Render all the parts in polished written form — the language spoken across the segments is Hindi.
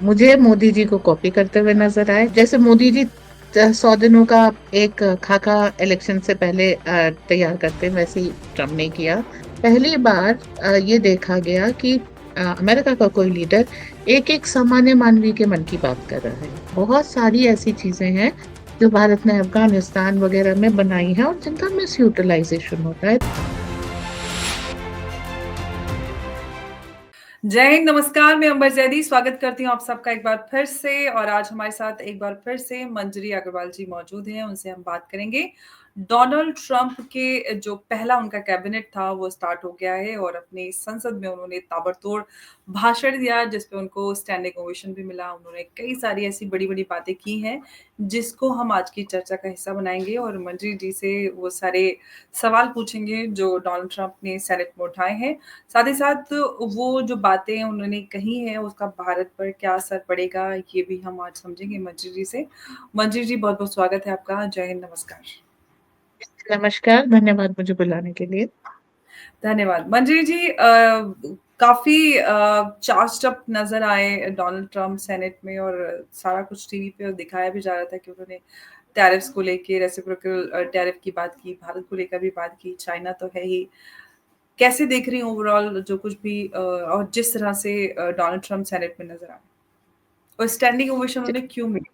मुझे मोदी जी को कॉपी करते हुए नजर आए। जैसे मोदी जी 100 दिनों का एक खाका इलेक्शन से पहले तैयार करते हैं, वैसे ही ट्रम्प ने किया। पहली बार ये देखा गया कि अमेरिका का कोई लीडर एक एक सामान्य मानवीय के मन की बात कर रहा है। बहुत सारी ऐसी चीजें हैं जो भारत ने अफगानिस्तान वगैरह में बनाई है और जिनका मिस यूटिलाइजेशन होता है। जय हिंद, नमस्कार। मैं अंबर जैदी स्वागत करती हूँ आप सबका एक बार फिर से। और आज हमारे साथ एक बार फिर से मंजरी अग्रवाल जी मौजूद हैं। उनसे हम बात करेंगे। डोनाल्ड ट्रंप के जो पहला उनका कैबिनेट था वो स्टार्ट हो गया है और अपनी संसद में उन्होंने ताबड़तोड़ भाषण दिया जिस पे उनको स्टैंडिंग ओवेशन भी मिला। उन्होंने कई सारी ऐसी बड़ी बड़ी बातें की हैं जिसको हम आज की चर्चा का हिस्सा बनाएंगे और मंजरी जी से वो सारे सवाल पूछेंगे जो डोनाल्ड ट्रंप ने सेनेट में उठाए हैं। साथ ही साथ वो जो बातें उन्होंने कही हैं उसका भारत पर क्या असर पड़ेगा ये भी हम आज समझेंगे मंजरी जी से। मंजरी जी, बहुत बहुत स्वागत है आपका। जय हिंद, नमस्कार। नमस्कार, धन्यवाद मुझे बुलाने के लिए। धन्यवाद मंजरी जी। काफी चार्ज्ड अप नजर आए डोनाल्ड ट्रंप सेनेट में और सारा कुछ टीवी पे दिखाया भी जा रहा था कि उन्होंने टैरिफ्स को लेके, रेसिप्रोकल टैरिफ की बात की, भारत को लेकर भी बात की, चाइना तो है ही। कैसे देख रही हूँ ओवरऑल जो कुछ भी और जिस तरह से डोनाल्ड ट्रंप सेनेट में नजर आए और स्टैंडिंग ओवेशन उन्हें क्यों मिली?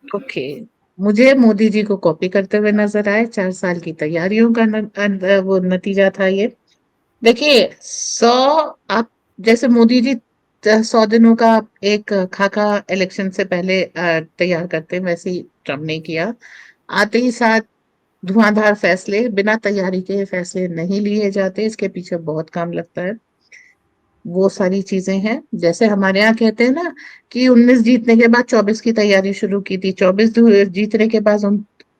ओके, मुझे मोदी जी को कॉपी करते हुए नजर आए। 4 साल की तैयारियों का वो नतीजा था ये। देखिए, 100 आप जैसे मोदी जी 100 दिनों का एक खाका इलेक्शन से पहले तैयार करते हैं, वैसे ही ट्रम्प ने किया। आते ही साथ धुआंधार फैसले, बिना तैयारी के फैसले नहीं लिए जाते, इसके पीछे बहुत काम लगता है। वो सारी चीजें हैं। जैसे हमारे यहाँ कहते हैं ना कि 19 जीतने के बाद 24 की तैयारी शुरू की थी, 24 जीतने के बाद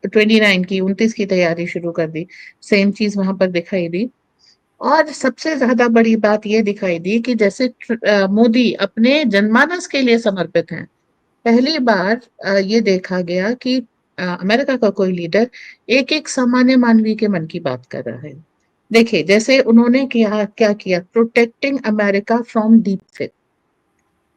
29 की 29 की तैयारी शुरू कर दी। सेम चीज वहां पर दिखाई दी। और सबसे ज्यादा बड़ी बात ये दिखाई दी कि जैसे मोदी अपने जनमानस के लिए समर्पित हैं। पहली बार ये देखा गया कि अमेरिका का कोई लीडर एक एक सामान्य मानवीय के मन की बात कर रहा है। देखिए, जैसे उन्होंने क्या किया, protecting America from deep fake.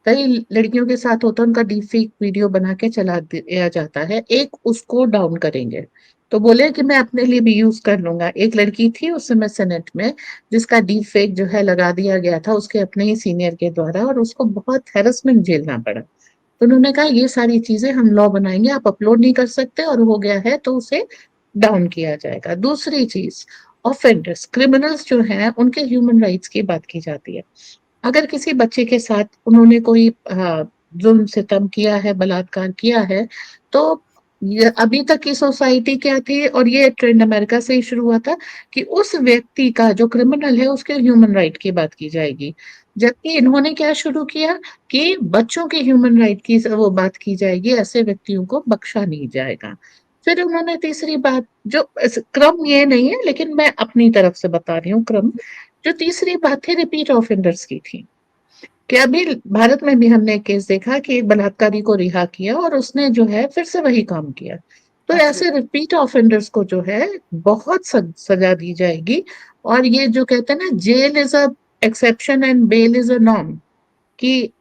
कई लड़कियों के साथ होता है, उनका डीप फेक वीडियो बना के चला दिया जाता है, एक उसको डाउन करेंगे। तो बोले कि मैं अपने लिए भी यूज कर लूंगा। एक लड़की थी उस समय सेनेट में जिसका डीप फेक जो है लगा दिया गया था उसके अपने ही सीनियर के द्वारा, और उसको बहुत हैरेसमेंट झेलना पड़ा। तो उन्होंने कहा ये सारी चीजें हम लॉ बनाएंगे, आप अपलोड नहीं कर सकते, और हो गया है तो उसे डाउन किया जाएगा। दूसरी चीज, ऑफेंडर्स, क्रिमिनल्स जो हैं उनके ह्यूमन राइट्स की बात की जाती है। अगर किसी बच्चे के साथ उन्होंने कोई जुल्म सितम किया है, बलात्कार किया है, तो ये अभी तक की सोसाइटी क्या थी, और ये ट्रेंड अमेरिका से ही शुरू हुआ था कि उस व्यक्ति का जो क्रिमिनल है उसके ह्यूमन राइट की बात की जाएगी। जबकि इन्होंने क्या शुरू किया कि बच्चों के ह्यूमन राइट की वो बात की जाएगी, ऐसे व्यक्तियों को बख्शा नहीं जाएगा। फिर उन्होंने तीसरी बात, जो क्रम ये नहीं है लेकिन मैं अपनी तरफ से बता रही हूँ क्रम, जो तीसरी बात थी रिपीट ऑफेंडर्स की थी। कि अभी भारत में भी हमने एक केस देखा कि एक बलात्कारी को रिहा किया और उसने जो है फिर से वही काम किया। तो ऐसे एब्सोल्युटली। रिपीट ऑफेंडर्स को जो है बहुत सजा दी जाएगी। और ये जो कहते हैं ना, jail is a exception and bail is a norm, कि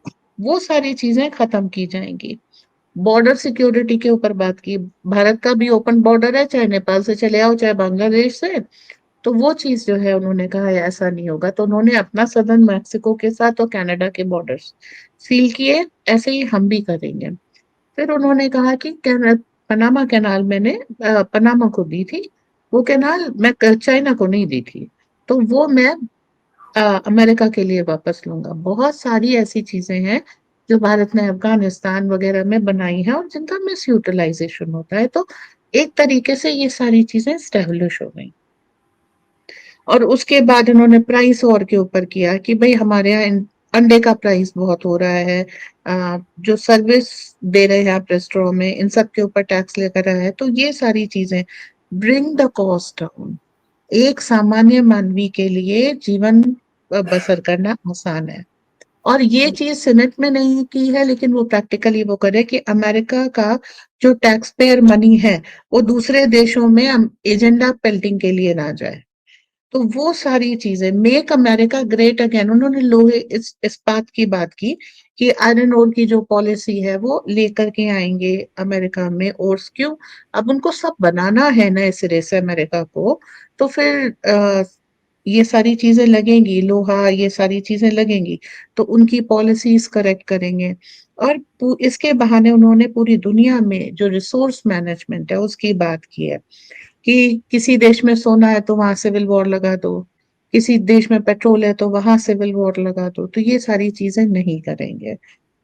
वो सारी चीजें खत्म की जाएंगी। बॉर्डर सिक्योरिटी के ऊपर बात की। भारत का भी ओपन बॉर्डर है, चाहे नेपाल से चले आओ चाहे बांग्लादेश से। तो वो चीज जो है उन्होंने कहा है ऐसा नहीं होगा, तो उन्होंने अपना सदर्न मैक्सिको के साथ और कनाडा के बॉर्डर्स सील किए। ऐसे ही हम भी करेंगे। फिर उन्होंने कहा कि पनामा कैनाल मैंने पनामा को दी थी, वो कैनाल मैं चाइना को नहीं दी थी, तो वो मैं अमेरिका के लिए वापस लूंगा। बहुत सारी ऐसी चीजें हैं जो भारत ने अफगानिस्तान वगैरह में बनाई है और जिनका मिस यूटिलाइजेशन होता है। तो एक तरीके से ये सारी चीजें स्टेब्लिश हो गई। और उसके बाद उन्होंने प्राइस वॉर के ऊपर किया कि भाई हमारे यहाँ अंडे का प्राइस बहुत हो रहा है, जो सर्विस दे रहे हैं आप रेस्टोरेंट में, इन सब के ऊपर टैक्स लेकर आया है। तो ये सारी चीजें ब्रिंग द कॉस्ट डाउन। एक सामान्य मानवी के लिए जीवन बसर करना आसान है। और ये चीज सेनेट में नहीं की है, लेकिन वो प्रैक्टिकली वो करे कि अमेरिका का जो टैक्स पेयर मनी है वो दूसरे देशों में एजेंडा पेल्टिंग के लिए ना जाए। तो वो सारी चीजें, मेक अमेरिका ग्रेट अगेन, उन्होंने लोहे इस इस्पात की बात की कि आयरन ओर की जो पॉलिसी है वो लेकर के आएंगे अमेरिका में। और क्यों, अब उनको सब बनाना है नए सिरे से अमेरिका को, तो फिर ये सारी चीजें लगेंगी, लोहा ये सारी चीजें लगेंगी, तो उनकी पॉलिसीज करेक्ट करेंगे। और इसके बहाने उन्होंने पूरी दुनिया में जो रिसोर्स मैनेजमेंट है उसकी बात की है कि किसी देश में सोना है तो वहां सिविल वॉर लगा दो, किसी देश में पेट्रोल है तो वहां सिविल वॉर लगा दो, तो ये सारी चीजें नहीं करेंगे।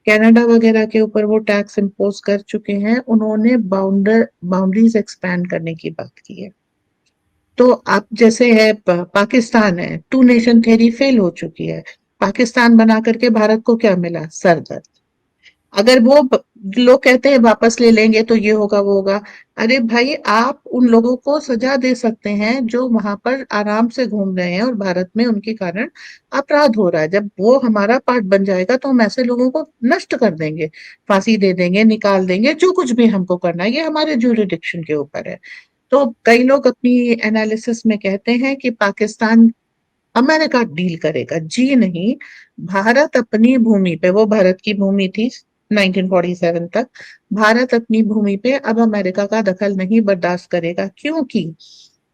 कनाडा वगैरह के ऊपर वो टैक्स इम्पोज कर चुके हैं, उन्होंने बाउंड्रीज एक्सपैंड करने की बात की है। तो आप जैसे है पाकिस्तान है, टू नेशन थ्योरी फेल हो चुकी है। पाकिस्तान बना करके भारत को क्या मिला? सरदर्द। अगर वो लोग कहते हैं वापस ले लेंगे तो ये होगा वो होगा, अरे भाई आप उन लोगों को सजा दे सकते हैं जो वहां पर आराम से घूम रहे हैं और भारत में उनके कारण अपराध हो रहा है। जब वो हमारा पार्ट बन जाएगा तो हम ऐसे लोगों को नष्ट कर देंगे, फांसी दे देंगे, निकाल देंगे, जो कुछ भी हमको करना है, ये हमारे ज्यूरिडिक्शन के ऊपर है। तो कई लोग अपनी एनालिसिस में कहते हैं कि पाकिस्तान अमेरिका डील करेगा, जी नहीं। भारत अपनी भूमि पे, वो भारत की भूमि थी 1947 तक, भारत अपनी भूमि पे अब अमेरिका का दखल नहीं बर्दाश्त करेगा, क्योंकि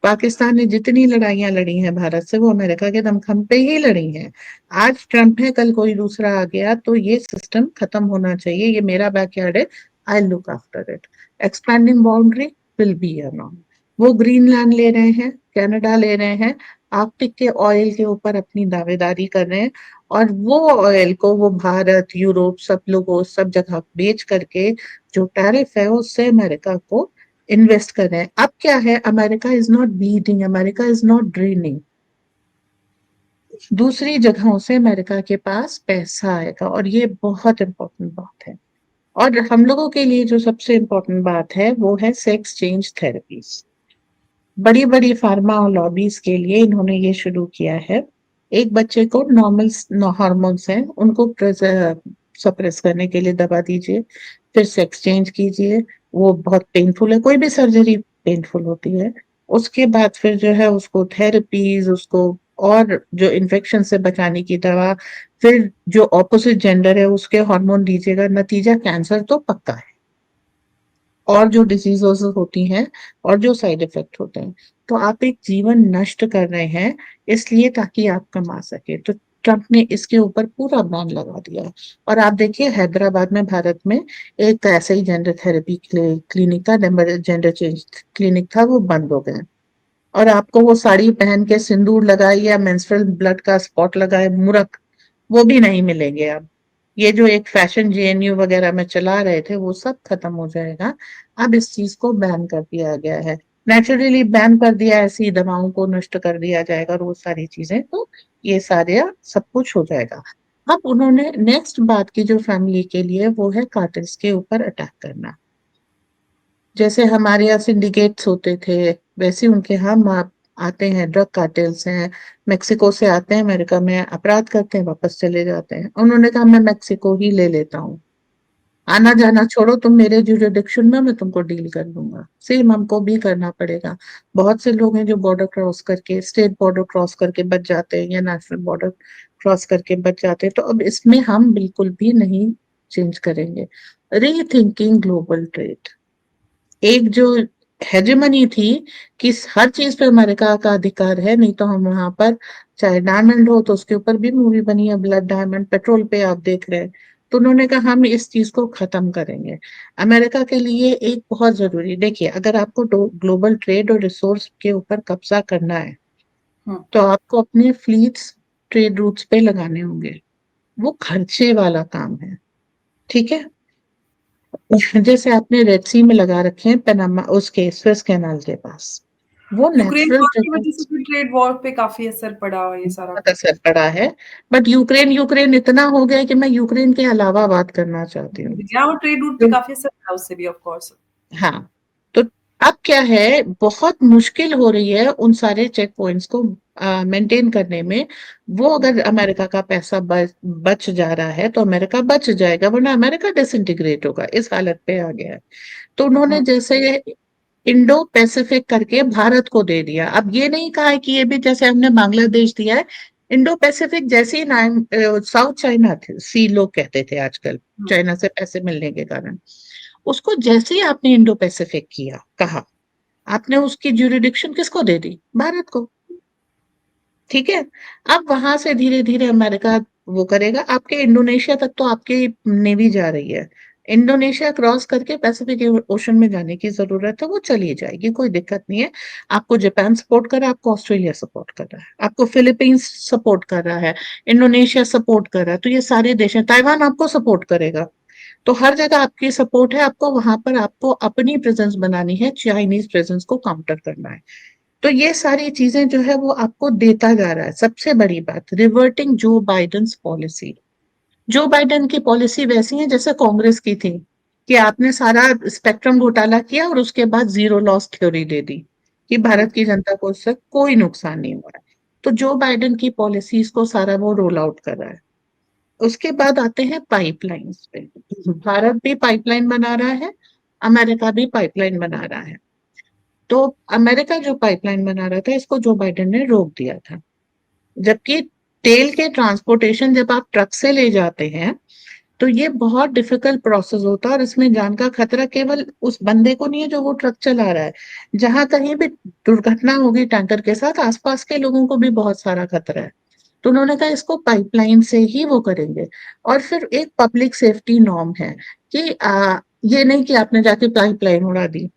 पाकिस्तान ने जितनी लड़ाइयां लड़ी हैं भारत से वो अमेरिका के दमखम पे ही लड़ी हैं। आज ट्रंप है, कल कोई दूसरा आ गया, तो ये सिस्टम खत्म होना चाहिए। ये मेरा बैकयार्ड है, I look after it. Expanding boundary will be a non. वो ग्रीनलैंड ले रहे हैं, कनाडा ले रहे हैं, आर्कटिक के ऑयल के ऊपर अपनी दावेदारी कर रहे हैं, और वो ऑयल को वो भारत, यूरोप, सब लोगों, सब जगह बेच करके जो टैरिफ है उससे अमेरिका को इन्वेस्ट कर रहे हैं। अब क्या है, America is not bleeding, America is not draining, दूसरी जगहों से अमेरिका के पास पैसा आएगा, और ये बहुत इंपॉर्टेंट बात है। और हम लोगों के लिए जो सबसे इम्पोर्टेंट बात है वो है सेक्स चेंज थेरेपीज। बड़ी बड़ी फार्मा और लॉबीज के लिए इन्होंने ये शुरू किया है। एक बच्चे को नॉर्मल हार्मोन्स हैं उनको सप्रेस करने के लिए दबा दीजिए, फिर सेक्स चेंज कीजिए, वो बहुत पेनफुल है, कोई भी सर्जरी पेनफुल होती है। उसके बाद फिर जो है उसको थेरेपीज, उसको और जो इन्फेक्शन से बचाने की दवा, फिर जो ऑपोजिट जेंडर है उसके हार्मोन दीजिएगा, नतीजा कैंसर तो पक्का है, और जो डिजीजेस होती हैं और जो साइड इफेक्ट होते हैं। तो आप एक जीवन नष्ट कर रहे हैं इसलिए ताकि आप कमा सके। तो ट्रम्प ने इसके ऊपर पूरा बैन लगा दिया है। और आप देखिए हैदराबाद में, भारत में एक ऐसे ही जेंडर थेरेपी क्लिनिक था, जेंडर चेंज क्लिनिक था, वो बंद हो गए। और आपको वो साड़ी पहन के सिंदूर लगाए या मेंस्ट्रुअल ब्लड का स्पॉट लगाए मूर्ख, वो भी नहीं मिलेंगे अब। ये जो एक फैशन जेएनयू वगैरह में चला रहे थे वो सब खत्म हो जाएगा। अब इस चीज को बैन कर दिया गया है, नेचुरली बैन कर दिया, ऐसी दवाओं को नष्ट कर दिया जाएगा और वो सारी चीजें, तो ये सारे सब कुछ हो जाएगा। अब उन्होंने नेक्स्ट बात की जो फैमिली के लिए, वो है कार्टेल्स के ऊपर अटैक करना। जैसे हमारे यहाँ सिंडिकेट्स होते थे, वैसे उनके यहाँ आते हैं ड्रग कार्टेल्स हैं, मेक्सिको से आते हैं, अमेरिका में अपराध करते हैं, वापस चले जाते हैं। उन्होंने कहा मैं मेक्सिको ही ले लेता हूँ, आना जाना छोड़ो, तुम मेरे जुरिडिक्शन में, मैं तुमको डील कर लूंगा। सेम हमको भी करना पड़ेगा। बहुत से लोग हैं जो बॉर्डर क्रॉस करके, स्टेट बॉर्डर क्रॉस करके बच जाते हैं या नेशनल बॉर्डर क्रॉस करके बच जाते हैं। तो अब इसमें हम बिल्कुल भी नहीं चेंज करेंगे। रीथिंकिंग ग्लोबल ट्रेड, एक जो हेजेमनी थी कि हर चीज पे अमेरिका का अधिकार है, नहीं तो हम वहां पर, चाहे डायमंड हो तो उसके ऊपर भी मूवी बनी है ब्लड डायमंड, पेट्रोल पे आप देख रहे हैं। तो उन्होंने कहा हम इस चीज को खत्म करेंगे। अमेरिका के लिए एक बहुत जरूरी, देखिए अगर आपको ग्लोबल ट्रेड और रिसोर्स के ऊपर कब्जा करना है हम्म। तो आपको अपने फ्लीट्स ट्रेड रूट्स पे लगाने होंगे, वो खर्चे वाला काम है, ठीक है। जैसे आपने रेड सी में लगा रखे हैं पनामा, उसके स्वेज कैनाल के पास, वो यूक्रेन नेचुरल वॉर की रिवर, वजह से भी ट्रेड वॉर पे काफी असर पड़ा ये सारा बहुत कुछ। असर पड़ा है। बट यूक्रेन यूक्रेन इतना हो गया है कि मैं यूक्रेन के अलावा बात करना चाहती हूँ। या और ट्रेड रूट पे काफी असर पड़ा उससे भी ऑफ कोर्स। हाँ, तो अब क्या है, बहुत मुश्किल हो रही है उन सारे चेक पॉइंट्स को मेंटेन करने में। वो अगर अमेरिका का पैसा बच जा रहा है तो अमेरिका बच जाएगा, वरना अमेरिका डिसइंटीग्रेट होगा, इस हालत पे आ गया है। तो उन्होंने जैसे इंडो पैसिफिक करके भारत को दे दिया। अब ये नहीं कहा है कि ये भी जैसे हमने बांग्लादेश दिया है, इंडो पैसिफिक जैसे ही नाम साउथ चाइना थे, सी लोग कहते थे आजकल, चाइना से पैसे मिलने के कारण, उसको जैसे ही आपने इंडो पैसिफिक किया कहा, आपने उसकी ज्यूरिडिक्शन किसको दे दी? भारत को। ठीक है। अब वहां से धीरे धीरे अमेरिका वो करेगा, आपके इंडोनेशिया तक तो आपकी नेवी जा रही है, इंडोनेशिया क्रॉस करके पैसिफिक ओशन में जाने की जरूरत है, वो चली जाएगी, कोई दिक्कत नहीं है। आपको जापान सपोर्ट कर रहा है, आपको ऑस्ट्रेलिया सपोर्ट कर रहा है, आपको फिलीपींस सपोर्ट कर रहा है, इंडोनेशिया सपोर्ट कर रहा है, तो ये सारे देश हैं, ताइवान आपको सपोर्ट करेगा। तो हर जगह आपकी सपोर्ट है, आपको वहां पर आपको अपनी प्रेजेंस बनानी है, चाइनीज प्रेजेंस को काउंटर करना है। तो ये सारी चीजें जो है वो आपको देता जा रहा है। सबसे बड़ी बात, reverting Joe Biden policy. Joe Biden की पॉलिसी वैसी है जैसे कांग्रेस की थी, कि आपने सारा स्पेक्ट्रम घोटाला किया और उसके बाद जीरो लॉस थ्योरी दे दी कि भारत की जनता को उससे कोई नुकसान नहीं हो रहा है। तो जो बाइडेन की पॉलिसीज को सारा वो रोल आउट कर रहा है। उसके बाद आते हैं पाइपलाइंस पे। भारत भी पाइपलाइन बना रहा है, अमेरिका भी पाइपलाइन बना रहा है। तो अमेरिका जो पाइपलाइन बना रहा था, इसको जो बाइडेन ने रोक दिया था। जबकि तेल के ट्रांसपोर्टेशन जब आप ट्रक से ले जाते हैं तो ये बहुत डिफिकल्ट प्रोसेस होता है, और इसमें जान का खतरा केवल उस बंदे को नहीं है जो वो ट्रक चला रहा है। जहां कहीं भी दुर्घटना होगी टैंकर के साथ, आसपास के लोगों को भी बहुत सारा खतरा है। तो उन्होंने कहा इसको पाइपलाइन से ही वो करेंगे। और फिर एक पब्लिक सेफ्टी नॉर्म है कि ये नहीं कि आपने जाके पाइपलाइन उड़ा दी,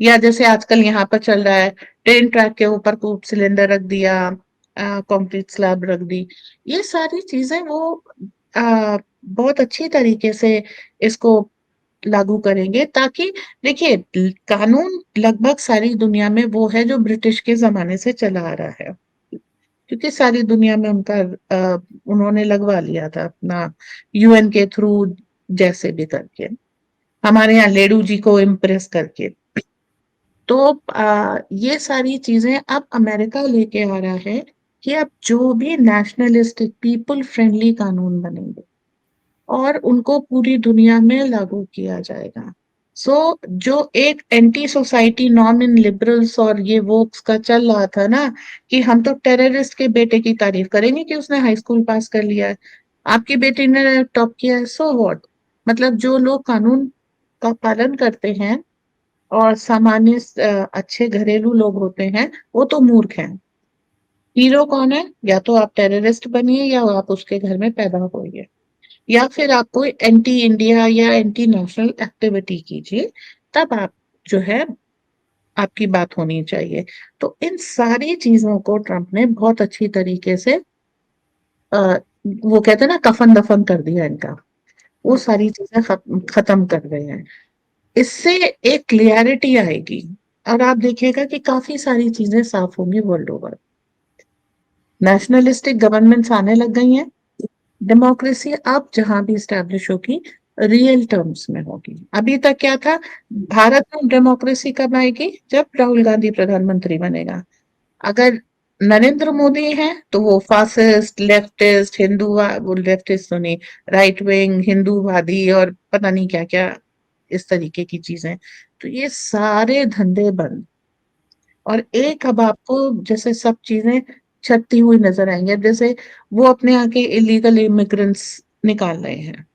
या जैसे आजकल यहाँ पर चल रहा है, ट्रेन ट्रैक के ऊपर कूप सिलेंडर रख दिया, कंक्रीट स्लैब रख दी। ये सारी चीजें वो बहुत अच्छी तरीके से इसको लागू करेंगे, ताकि देखिए, कानून लगभग सारी दुनिया में वो है जो ब्रिटिश के जमाने से चला आ रहा है, क्योंकि सारी दुनिया में उनका उन्होंने लगवा लिया था अपना, यूएन के थ्रू जैसे भी करके, हमारे यहाँ लेडू जी को इम्प्रेस करके। तो ये सारी चीजें अब अमेरिका लेके आ रहा है कि अब जो भी नेशनलिस्टिक पीपल फ्रेंडली कानून बनेंगे और उनको पूरी दुनिया में लागू किया जाएगा। सो जो एक anti society norm in liberals और ये वोक्स का चल रहा था ना, कि हम तो टेररिस्ट के बेटे की तारीफ करेंगे कि उसने हाई स्कूल पास कर लिया है, आपकी बेटी ने टॉप किया है, सो व्हाट। मतलब जो लोग कानून का पालन करते हैं और सामान्य अच्छे घरेलू लोग होते हैं, वो तो मूर्ख हैं। हीरो कौन है? या तो आप टेररिस्ट बनिए, या आप उसके घर में पैदा होइए, या फिर आप कोई एंटी इंडिया या एंटी नेशनल एक्टिविटी कीजिए, तब आप जो है आपकी बात होनी चाहिए। तो इन सारी चीजों को ट्रम्प ने बहुत अच्छी तरीके से आ, वो कहते हैं ना, कफन दफन कर दिया इनका। वो सारी चीजें खत्म कर रहे हैं। इससे एक क्लियरिटी आएगी, और आप देखिएगा कि काफी सारी चीजें साफ होंगी वर्ल्ड ओवर। नेशनलिस्टिक गवर्नमेंट्स आने लग गई हैं, डेमोक्रेसी अब जहां भी स्टैब्लिश होगी, रियल टर्म्स में होगी। अभी तक क्या था? भारत में डेमोक्रेसी कब आएगी? जब राहुल गांधी प्रधानमंत्री बनेगा। अगर नरेंद्र मोदी है तो वो फासिस्ट, लेफ्टिस्ट, हिंदू, वो लेफ्टिस्ट तो नहीं, राइट विंग हिंदूवादी और पता नहीं क्या क्या, इस तरीके की चीजें। तो ये सारे धंधे बंद, और एक अब आपको जैसे सब चीजें छटती हुई नजर आएंगे। जैसे वो अपने यहाँ के इलीगल इमिग्रेंट्स निकाल रहे हैं,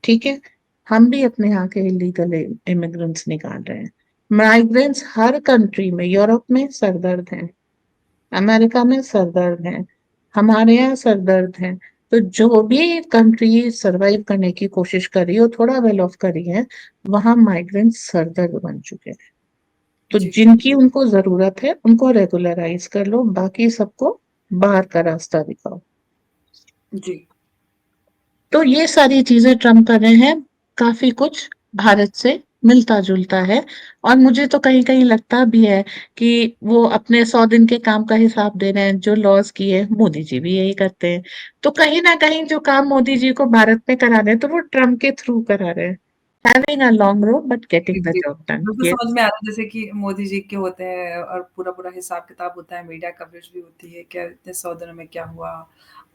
ठीक है, हम भी अपने यहाँ के इलीगल इमिग्रेंट्स निकाल रहे हैं। माइग्रेंट्स हर कंट्री में, यूरोप में सरदर्द हैं, अमेरिका में सरदर्द हैं, हमारे यहाँ सरदर्द हैं। तो जो भी कंट्री सरवाइव करने की कोशिश कर रही हो, थोड़ा वेल ऑफ करी है, वहां माइग्रेंट्स सरदर्द बन चुके हैं। तो जी, जिनकी उनको जरूरत है उनको रेगुलराइज कर लो, बाकी सबको बाहर का रास्ता दिखाओ। जी। तो ये सारी चीजें ट्रम्प कर रहे हैं, काफी कुछ भारत से मिलता जुलता है। और मुझे तो कहीं कहीं लगता भी है कि वो अपने 100 दिन के काम का हिसाब दे रहे हैं, जो लॉज किए मोदी जी भी यही करते हैं। तो कहीं ना कहीं जो काम मोदी जी को भारत में करा रहे हैं, तो वो ट्रम्प के थ्रू करा रहे हैं। Having a long road but G, getting the G. Job done. बिल्कुल समझ में आ रहा है जैसे कि मोदी जी के होते हैं और पूरा-पूरा हिसाब-किताब होता है, मीडिया कवरेज भी होती है, क्या इतने 100 दिनों में क्या हुआ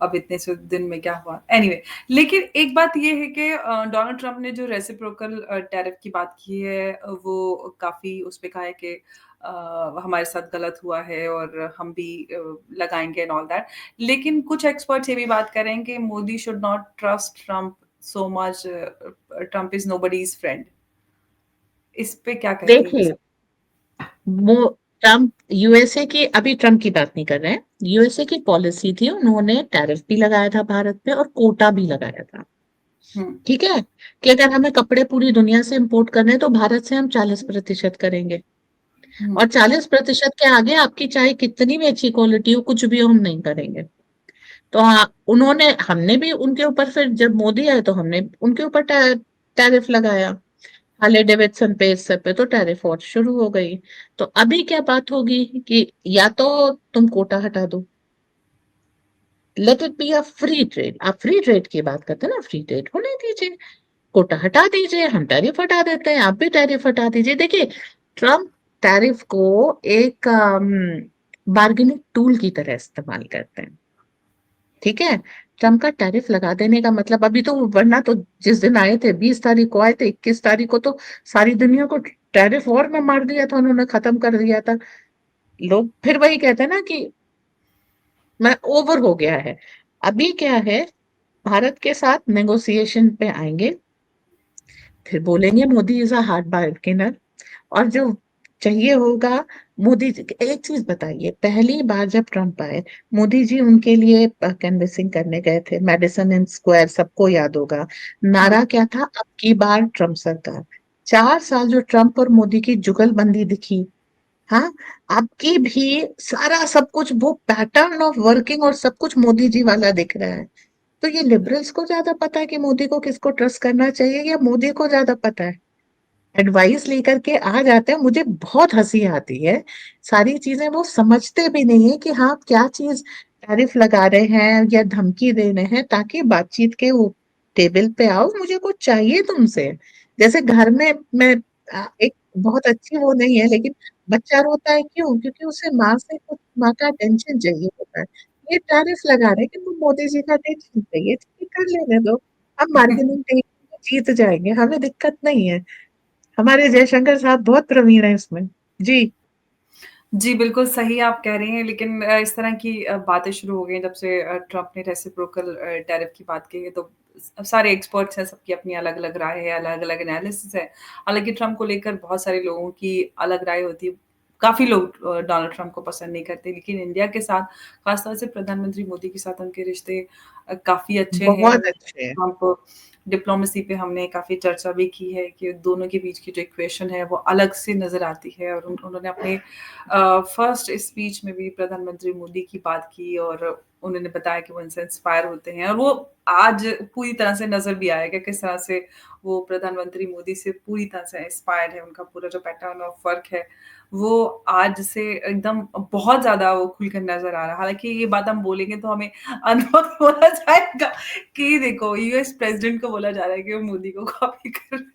अब इतने से दिन में क्या हुआ? एनीवे लेकिन एक बात ये है कि डोनाल्ड ट्रम्प ने जो रेसिप्रोकल टैरिफ की बात की है वो काफ़ी उसपे कहा है कि हमारे साथ गलत हुआ है और हम भी लगाएँगे एंड ऑल दैट। लेकिन कुछ एक्सपर्ट्स ये भी बात कर रहे हैं कि Modi should not trust Trump so much Trump is nobody's friend. इस पे क्या कहती हैं? देखिए, वो ट्रम्प यूएसए की, अभी ट्रम्प की बात नहीं कर रहे हैं, यूएसए की पॉलिसी थी, उन्होंने टैरिफ भी लगाया था भारत पे और कोटा भी लगाया था। हुँ, ठीक है, कि अगर हमें कपड़े पूरी दुनिया से इंपोर्ट करने हैं तो भारत से हम 40% करेंगे, हुँ, और 40% के आगे आपकी चाहे कितनी भी अच्छी क्वालिटी हो, कुछ भी हो, हम नहीं करेंगे। तो हाँ, उन्होंने, हमने भी उनके ऊपर, फिर जब मोदी आए तो हमने उनके ऊपर टैरिफ लगाया, हार्ले डेविडसन पे, इस सब पे तो टैरिफ और शुरू हो गई। तो अभी क्या बात होगी कि या तो तुम कोटा हटा दो, let it be a free trade. आप फ्री ट्रेड की बात करते हैं ना, फ्री ट्रेड होने दीजिए, कोटा हटा दीजिए, हम टैरिफ हटा देते हैं, आप भी टैरिफ हटा दीजिए। देखिए, ट्रम्प टैरिफ को एक बार्गेनिंग टूल की तरह इस्तेमाल करते हैं। ठीक है, ट्रम्प का टैरिफ लगा देने का मतलब, अभी तो वरना तो जिस दिन आए थे, 20 तारीख को आए थे, 21 तारीख को तो सारी दुनिया को टैरिफ वॉर में मार दिया था उन्होंने, खत्म कर दिया था। लोग फिर वही कहते हैं ना कि मैं ओवर हो गया है। अभी क्या है, भारत के साथ नेगोशिएशन पे आएंगे, फिर बोलेंगे Modi is a hard bargainer, और जो चाहिए होगा, मोदी जी, एक चीज बताइए, पहली बार जब ट्रम्प आए, मोदी जी उनके लिए कैनवेसिंग करने गए थे, मेडिसन स्क्वायर, सबको याद होगा। हुँ। नारा क्या था, अब की बार ट्रम्प सरकार। 4 साल जो ट्रम्प और मोदी की जुगलबंदी दिखी, हाँ, आपकी भी सारा सब कुछ वो पैटर्न ऑफ वर्किंग और सब कुछ मोदी जी वाला दिख रहा है। तो ये लिबरल्स को ज्यादा पता है कि मोदी को किसको ट्रस्ट करना चाहिए, या मोदी को ज्यादा पता है? एडवाइस लेकर के आ जाते हैं, मुझे बहुत हंसी आती है। सारी चीजें वो समझते भी नहीं है कि हाँ, क्या चीज टैरिफ लगा रहे हैं या धमकी दे रहे हैं, ताकि बातचीत के वो टेबल पे आओ, मुझे कुछ चाहिए तुमसे। जैसे घर में मैं, एक बहुत अच्छी वो नहीं है, लेकिन बच्चा रोता है क्यों? क्योंकि उसे माँ से कुछ, माँ का अटेंशन चाहिए होता है। ये टैरिफ लगा रहे हैं कि तुम मोदी जी का अटेंशन चाहिए, ठीक है, कर लेने दो, हम बार्गेनिंग जीत जाएंगे, हमें दिक्कत नहीं है। हमारे जयशंकर साहब बहुत प्रवीण हैं इसमें। जी। जी, बिल्कुल सही आप कह रही हैं, लेकिन इस तरह की बातें शुरू हो गई हैं जब से ट्रम्प ने रेसिप्रोकल टैरिफ की बात की है, तो सारे एक्सपर्ट्स हैं, सबकी अपनी अलग-अलग राय है, अलग-अलग एनालिसिस है। हालाँकि ट्रम्प को लेकर बहुत सारे लोगों की अलग राय होती है। काफ़ी लोग डोनाल्ड ट्रम्प को पसंद नहीं करते, लेकिन इंडिया के साथ, ख़ास तौर से प्रधानमंत्री मोदी के साथ उनके रिश्ते काफ़ी अच्छे हैं। बहुत अच्छे हैं। ट्रम्प डिप्लोमेसी पे हमने काफ़ी चर्चा भी की है कि दोनों के बीच की जो इक्वेशन है, वो अलग से नज़र आती है और उन्होंने अपने फर्स्ट स्पीच में भी प्रधानमंत्री मोदी की बात की और उन्होंने बताया कि वो इनसे इंस्पायर होते हैं और वो आज पूरी तरह से नज़र भी आएगा किस तरह से वो प्रधानमंत्री मोदी से पूरी तरह से इंस्पायर्ड है। उनका पूरा जो पैटर्न ऑफ वर्क है, वो आज से एकदम बहुत ज़्यादा वो खुलकर नज़र आ रहा है। हालाँकि ये बात हम बोलेंगे तो हमें अनवक्त बोला जाएगा कि देखो यूएस प्रेज़िडेंट को बोला जा रहा है कि वो मोदी को कॉपी कर रहे हैं।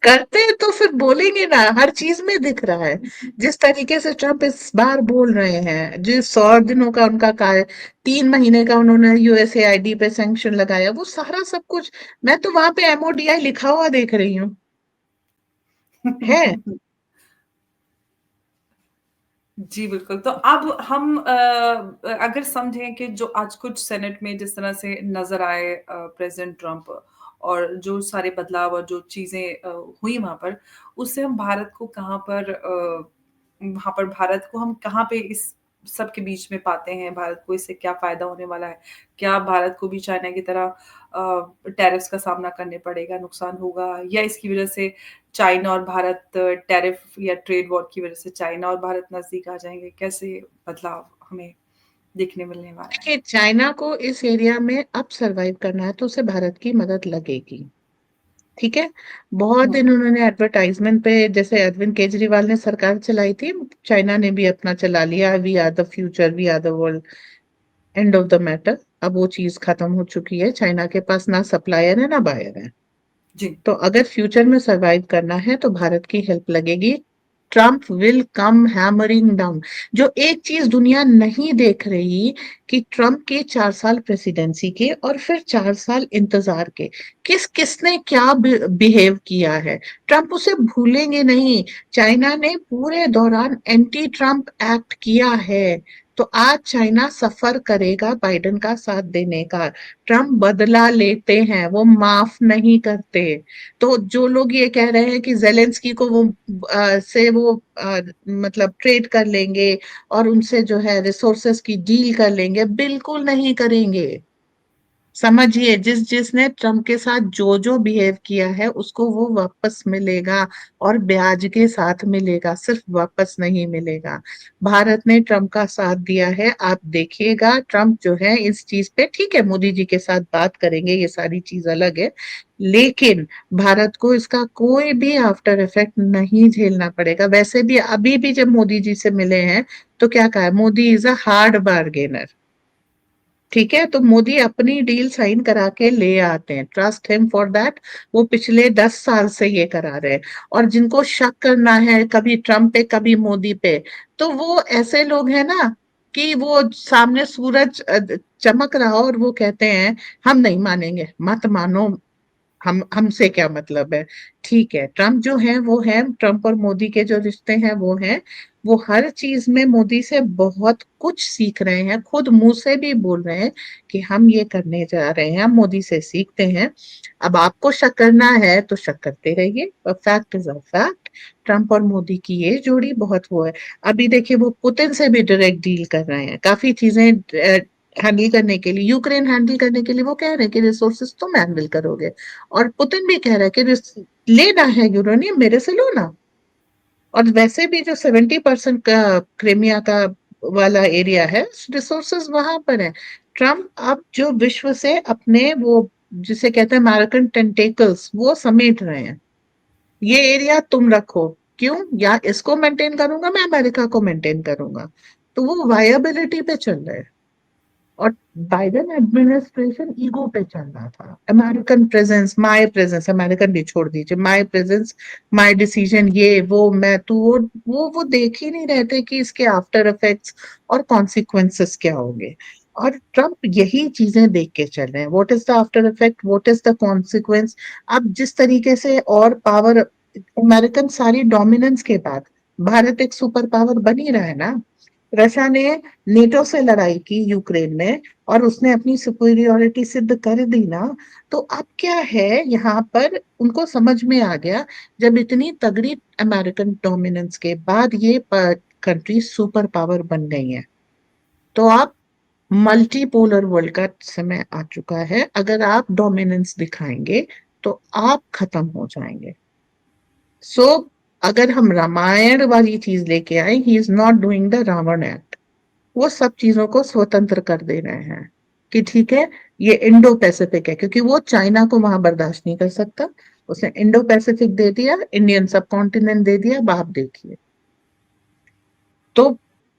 करते हैं तो फिर बोलेंगे ना, हर चीज में दिख रहा है। जिस तरीके से ट्रम्प इस बार बोल रहे हैं, जो 100 दिनों का उनका कार्य, 3 महीने का उन्होंने यूएसएआईडी पे सैंक्शन लगाया, वो सारा सब कुछ, मैं तो वहां पे एमओडीआई लिखा हुआ देख रही हूँ, है। जी, बिल्कुल। तो अब हम अगर समझें कि जो आज कुछ सेनेट में जिस तरह से नज़र आए प्रेज़िडेंट ट्रम्प और जो सारे बदलाव और जो चीज़ें हुई वहाँ पर, उससे हम भारत को कहाँ पर वहाँ पर भारत को हम कहाँ पे इस सब के बीच में पाते हैं? भारत को इससे क्या फ़ायदा होने वाला है? क्या भारत को भी चाइना की तरह टैरिफ्स का सामना करने पड़ेगा, नुकसान होगा या इसकी वज़ह से चाइना और भारत टैरिफ या ट्रेड वॉर की वज़ह से चाइना और भारत नज़दीक आ जाएँगे, कैसे बदलाव हमें देखने मिलने वाला है? देखिए, चाइना को इस एरिया में अब सरवाइव करना है तो उसे भारत की मदद लगेगी। ठीक है, बहुत हुँ, दिन उन्होंने एडवर्टाइजमेंट पे, जैसे अरविंद केजरीवाल ने सरकार चलाई थी, चाइना ने भी अपना चला लिया, we are the future, we are the world, end of the matter. अब वो चीज खत्म हो चुकी है, चाइना के पास ना सप्लायर है ना बायर है। जी। तो अगर फ्यूचर में सरवाइव करना है तो भारत की हेल्प लगेगी। Trump will come hammering down. जो एक चीज दुनिया नहीं देख रही कि ट्रम्प के 4 साल प्रेसिडेंसी के और फिर 4 साल इंतजार के किसने क्या बिहेव किया है, ट्रम्प उसे भूलेंगे नहीं। चाइना ने पूरे दौरान एंटी ट्रम्प एक्ट किया है, तो आज चाइना सफर करेगा बाइडेन का साथ देने का। ट्रम्प बदला लेते हैं, वो माफ नहीं करते। तो जो लोग ये कह रहे हैं कि जेलेंस्की को वो से वो मतलब ट्रेड कर लेंगे और उनसे जो है रिसोर्सेस की डील कर लेंगे, बिल्कुल नहीं करेंगे। समझिए, जिसने ट्रम्प के साथ जो जो बिहेव किया है उसको वो वापस मिलेगा, और ब्याज के साथ मिलेगा, सिर्फ वापस नहीं मिलेगा। भारत ने ट्रम्प का साथ दिया है, आप देखिएगा ट्रम्प जो है इस चीज पे ठीक है, मोदी जी के साथ बात करेंगे, ये सारी चीज अलग है, लेकिन भारत को इसका कोई भी आफ्टर इफेक्ट नहीं झेलना पड़ेगा। वैसे भी अभी भी जब मोदी जी से मिले हैं तो क्या कहा, Modi is a hard bargainer. ठीक है, तो मोदी अपनी डील साइन करा के ले आते हैं, ट्रस्ट हिम फॉर दैट। वो पिछले 10 साल से ये करा रहे हैं। और जिनको शक करना है कभी ट्रम्प पे कभी मोदी पे, तो वो ऐसे लोग हैं ना कि वो सामने सूरज चमक रहा हो और वो कहते हैं हम नहीं मानेंगे, मत मानो, हम हमसे क्या मतलब है। ठीक है, ट्रम्प जो है वो है, ट्रम्प और मोदी के जो रिश्ते हैं वो हैं, वो हर चीज में मोदी से बहुत कुछ सीख रहे हैं, खुद मुंह से भी बोल रहे हैं कि हम ये करने जा रहे हैं, हम मोदी से सीखते हैं। अब आपको शक करना है तो शक करते रहिए, fact is a fact. Trump और मोदी की ये जोड़ी बहुत वो है। अभी देखिए वो पुतिन से भी डायरेक्ट डील कर रहे हैं, काफी चीजें हैंडल करने के लिए, यूक्रेन हैंडल करने के लिए वो कह रहे हैं कि रिसोर्सेस तुम हैंडल करोगे। और पुतिन भी कह रहा है कि लेना है यूरेनियम मेरे से लो ना। और वैसे भी जो 70% का क्रीमिया का वाला एरिया है, रिसोर्सेस वहां पर है। ट्रम्प अब जो विश्व से अपने वो जिसे कहते हैं अमेरिकन टेंटेकल्स वो समेट रहे हैं, ये एरिया तुम रखो। क्यों, या इसको मेंटेन करूंगा मैं, अमेरिका को मेंटेन करूंगा। तो वो वायबिलिटी पे चल रहे हैं। और बाइडेन एडमिनिस्ट्रेशन ईगो पे चल रहा था, American presence, my presence, American भी छोड़ दीजिए, माय प्रेजेंस, माय डिसीजन, ये वो मैं तू वो देख ही नहीं रहे थे कि इसके आफ्टर इफेक्ट्स और कॉन्सिक्वेंसेस क्या होंगे। और ट्रम्प यही चीजें देख के चल रहे हैं, what is the after effect, what is the consequence. अब जिस तरीके से और पावर, अमेरिकन सारी डोमिनेंस के बाद भारत एक सुपर पावर बन ही रहा है ना। रशिया ने नेटो से लड़ाई की यूक्रेन में, और उसने अपनी सुपीरियोरिटी सिद्ध कर दी ना। तो अब क्या है, यहाँ पर उनको समझ में आ गया, जब इतनी तगड़ी अमेरिकन डोमिनेंस के बाद ये कंट्री सुपर पावर बन गई है, तो आप मल्टीपोलर वर्ल्ड का समय आ चुका है। अगर आप डोमिनेंस दिखाएंगे तो आप खत्म हो जाएंगे। सो अगर हम रामायण वाली चीज लेके आए, he is not doing the Ravan act. वो सब चीजों को स्वतंत्र कर दे रहे हैं कि ठीक है, ये इंडो पैसिफिक है, क्योंकि वो चाइना को वहां बर्दाश्त नहीं कर सकता। उसने इंडो पैसिफिक दे दिया, इंडियन सब कॉन्टिनेंट दे दिया, अब आप देखिए। तो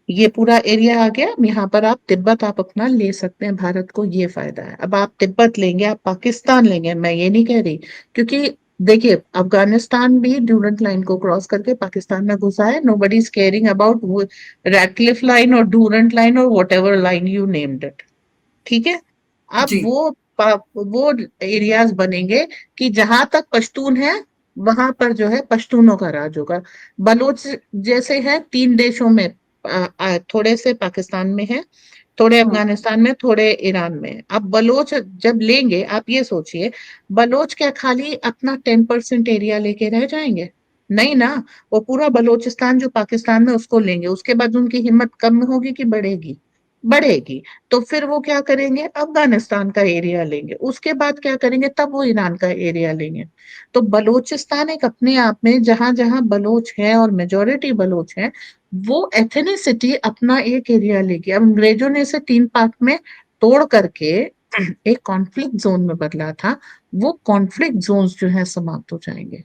ये पूरा एरिया आ गया, यहाँ पर आप तिब्बत आप अपना ले सकते हैं, भारत को ये फायदा है। अब आप तिब्बत लेंगे, आप पाकिस्तान लेंगे, मैं ये नहीं कह रही, क्योंकि देखिए अफगानिस्तान भी ड्यूरेंट लाइन को क्रॉस करके पाकिस्तान में घुसा है। Nobody is caring about Radcliffe line और ड्यूरेंट लाइन और whatever line you named it. ठीक है, अब जी। वो एरियाज बनेंगे कि जहां तक पश्तून है वहां पर जो है पश्तूनों का राज होगा। बलोच जैसे है 3 देशों में, थोड़े से पाकिस्तान में है, थोड़े हम्म। अफगानिस्तान में, थोड़े ईरान में है। अब बलोच जब लेंगे, आप ये सोचिए, बलोच क्या खाली अपना 10% एरिया लेके रह जाएंगे? नहीं ना, वो पूरा बलोचिस्तान जो पाकिस्तान में उसको लेंगे, उसके बाद उनकी हिम्मत कम होगी कि बढ़ेगी? बढ़ेगी। तो फिर वो क्या करेंगे, अफगानिस्तान का एरिया लेंगे, उसके बाद क्या करेंगे, तब वो ईरान का एरिया लेंगे। तो बलोचिस्तान एक अपने आप में, जहां जहां बलोच है और मेजोरिटी बलोच है, वो एथेनिसिटी अपना एक एरिया लेगी। अब अंग्रेजों ने इसे 3 पार्ट में तोड़ करके एक कॉन्फ्लिक्ट जोन में बदला था। वो कॉन्फ्लिक्ट जोन्स जो है समाप्त हो जाएंगे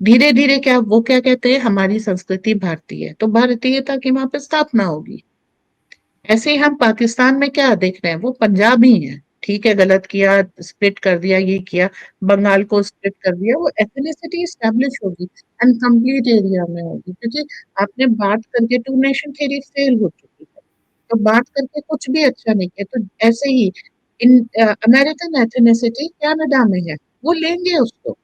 धीरे धीरे। क्या वो क्या कहते हैं, हमारी संस्कृति भारतीय है तो भारतीयता की वहां पे स्थापना होगी। ऐसे ही हम पाकिस्तान में क्या देख रहे हैं, वो पंजाबी हैं। ठीक है, गलत किया, स्प्लिट कर दिया, ये किया, बंगाल को स्प्लिट कर दिया, वो एथनिसिटी एस्टेब्लिश होगी एंड कंप्लीट एरिया में होगी, क्योंकि आपने बात करके टू नेशन थ्योरी फेल हो चुकी है। तो बात करके कुछ भी अच्छा नहीं किया। तो ऐसे ही इन अमेरिकन एथनिसिटी कनाडा में है, वो लेंगे उसको,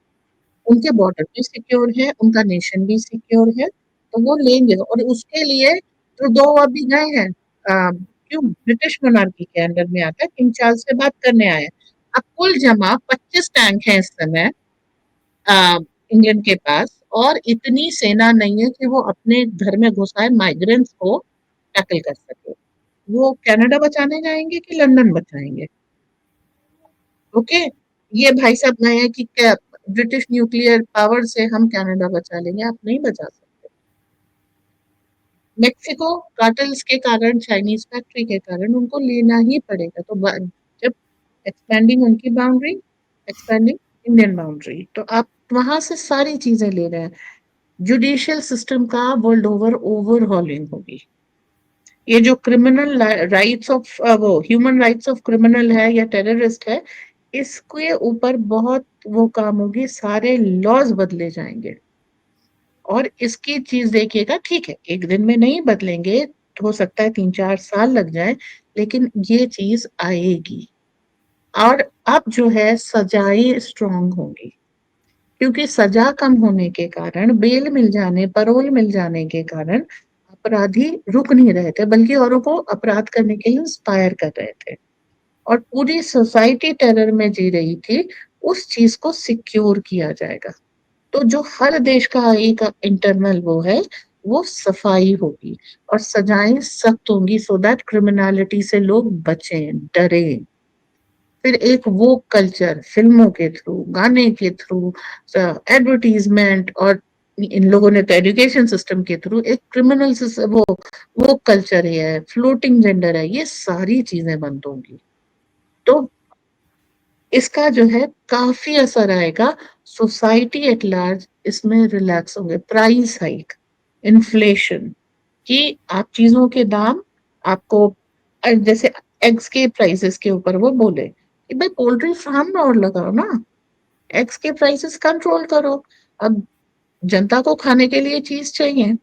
उनके बॉर्डर भी सिक्योर है, उनका नेशन भी सिक्योर है, तो वो लेंगे। और उसके लिए ट्रूडो अभी गए हैं, क्यों, ब्रिटिश मोनार्की के अंडर में आता है, किंग चार्ल्स से बात करने आए हैं। अब कुल जमा 25 टैंक हैं इस समय इंग्लैंड के पास, और इतनी सेना नहीं है कि वो अपने घर में घुसाए माइग्रेंट्स को टैकल कर सके। वो कनाडा बचाने जाएंगे कि लंदन बचाएंगे? ओके, ये भाई साहब नए हैं कि क्या ब्रिटिश न्यूक्लियर पावर से हम कनाडा बचा लेंगे? आप नहीं बचा सकते। मेक्सिको कार्टेल्स के कारण, चाइनीज फैक्ट्री के कारण उनको लेना ही पड़ेगा। तो जब एक्सपेंडिंग उनकी बाउंड्री, एक्सपेंडिंग इंडियन बाउंड्री, तो आप वहां से सारी चीजें ले रहे हैं। जुडिशियल सिस्टम का वर्ल्ड ओवर ओवरहॉलिंग होगी। ये जो क्रिमिनल राइट्स ऑफ वो ह्यूमन राइट्स ऑफ क्रिमिनल है या टेररिस्ट है, इसके ऊपर बहुत वो काम होगी, सारे लॉज बदले जाएंगे। और इसकी चीज देखिएगा, ठीक है, एक दिन में नहीं बदलेंगे, हो सकता है 3-4 साल लग जाए, लेकिन ये चीज आएगी। और अब जो है सजाएं स्ट्रांग होंगी, क्योंकि सजा कम होने के कारण, बेल मिल जाने, पैरोल मिल जाने के कारण अपराधी रुक नहीं रहे थे, बल्कि औरों को अपराध करने के लिए इंस्पायर कर रहे थे। और पूरी सोसाइटी टेरर में जी रही थी, उस चीज को सिक्योर किया जाएगा। तो जो हर देश का एक इंटरनल वो है, वो सफाई होगी और सजाएं सख्त होंगी, सो दैट क्रिमिनलिटी से लोग बचें, डरें। फिर एक वो कल्चर फिल्मों के थ्रू, गाने के थ्रू, एडवर्टीजमेंट, और इन लोगों ने तो एजुकेशन सिस्टम के थ्रू एक क्रिमिनल वो कल्चर है, फ्लोटिंग जेंडर है, ये सारी चीजें बंद होंगी। तो इसका जो है काफी असर आएगा, सोसाइटी एट लार्ज इसमें रिलैक्स होंगे। प्राइस हाइक, इन्फ्लेशन, कि आप चीजों के दाम, आपको जैसे एग्स के प्राइसेस के ऊपर वो बोले कि भाई पोल्ट्री फार्म में और लगाओ ना, एग्स के प्राइसेस कंट्रोल करो। अब जनता को खाने के लिए चीज चाहिए,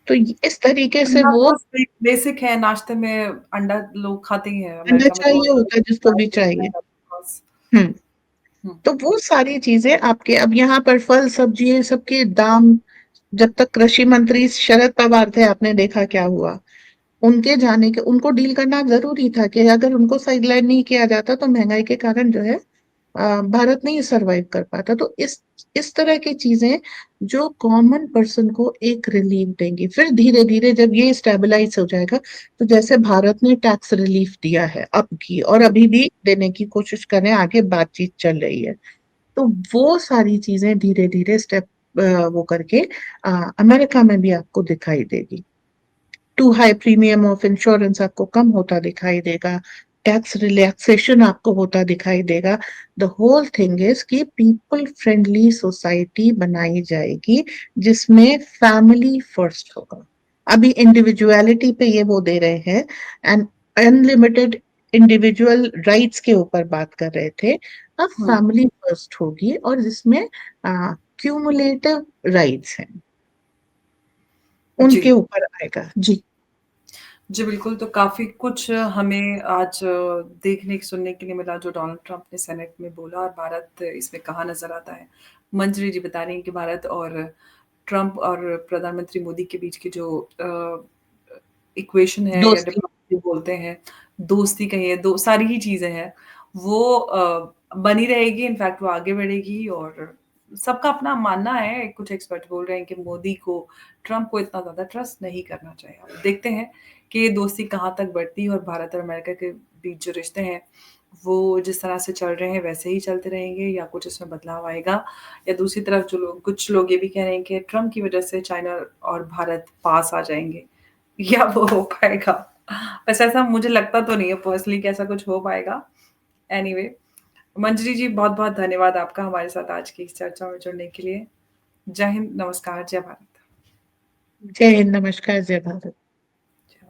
तो इस तरीके से अंडा वो तो बेसिक है, नाश्ते में अंडा लोग खाते ही हैं अंडा अमेरिका में तो। चाहिए होता है जिसको भी चाहिए। हम्म। हम्म, तो वो सारी चीजें आपके, अब यहाँ पर फल सब्जी ये सबके दाम, जब तक कृषि मंत्री शरद पवार थे, आपने देखा क्या हुआ। उनके जाने के, उनको डील करना जरूरी था कि अगर उनको साइडलाइन नहीं किया जाता तो महंगाई के कारण जो है भारत नहीं सरवाइव कर पाता। तो इस तरह की चीजें जो कॉमन पर्सन को एक रिलीफ देंगी, फिर धीरे धीरे जब ये स्टेबलाइज हो जाएगा, तो जैसे भारत ने टैक्स रिलीफ दिया है अब की, और अभी भी देने की कोशिश करें, आगे बातचीत चल रही है, तो वो सारी चीजें धीरे धीरे स्टेप वो करके अमेरिका में भी आपको दिखाई देगी। Too high premium of insurance आपको कम होता दिखाई देगा, टैक्स रिलैक्सेशन आपको होता दिखाई देगा। द होल थिंग इज कि पीपल फ्रेंडली सोसाइटी बनाई जाएगी, जिसमें फैमिली फर्स्ट होगा। अभी इंडिविजुअलिटी पे ये वो दे रहे हैं, एंड अनलिमिटेड इंडिविजुअल राइट्स के ऊपर बात कर रहे थे। अब हम्म, फैमिली फर्स्ट होगी, और जिसमें क्यूमुलेटिव राइट्स हैं, जी। उनके ऊपर आएगा जी। जी, बिल्कुल, तो काफ़ी कुछ हमें आज देखने सुनने के लिए मिला जो डोनाल्ड ट्रंप ने सेनेट में बोला और भारत इसमें कहाँ नज़र आता है। मंजरी जी बता रही हैं कि भारत और ट्रंप और प्रधानमंत्री मोदी के बीच की जो इक्वेशन है या दोस्ती। डिप्लोमेसी बोलते हैं, दोस्ती कहिए, दो सारी ही चीज़ें हैं, वो बनी रहेगी, इनफैक्ट वो आगे बढ़ेगी और सबका अपना मानना है। कुछ एक्सपर्ट बोल रहे हैं कि मोदी को, ट्रंप को इतना ज़्यादा ट्रस्ट नहीं करना चाहिए। अब देखते हैं कि ये दोस्ती कहाँ तक बढ़ती है और भारत और अमेरिका के बीच जो रिश्ते हैं, वो जिस तरह से चल रहे हैं वैसे ही चलते रहेंगे या कुछ इसमें बदलाव आएगा? या दूसरी तरफ जो लोग, कुछ लोग ये भी कह रहे हैं कि ट्रंप की वजह से चाइना और भारत पास आ जाएँगे। या वो हो पाएगा? वैसे ऐसा मुझे लगता तो नहीं है पर्सनली कि ऐसा कुछ हो पाएगा। एनीवे, मंजरी जी बहुत-बहुत धन्यवाद आपका हमारे साथ आज की इस चर्चा में जुड़ने के लिए। जय हिंद, नमस्कार, जय भारत। जय हिंद, नमस्कार, जय भारत।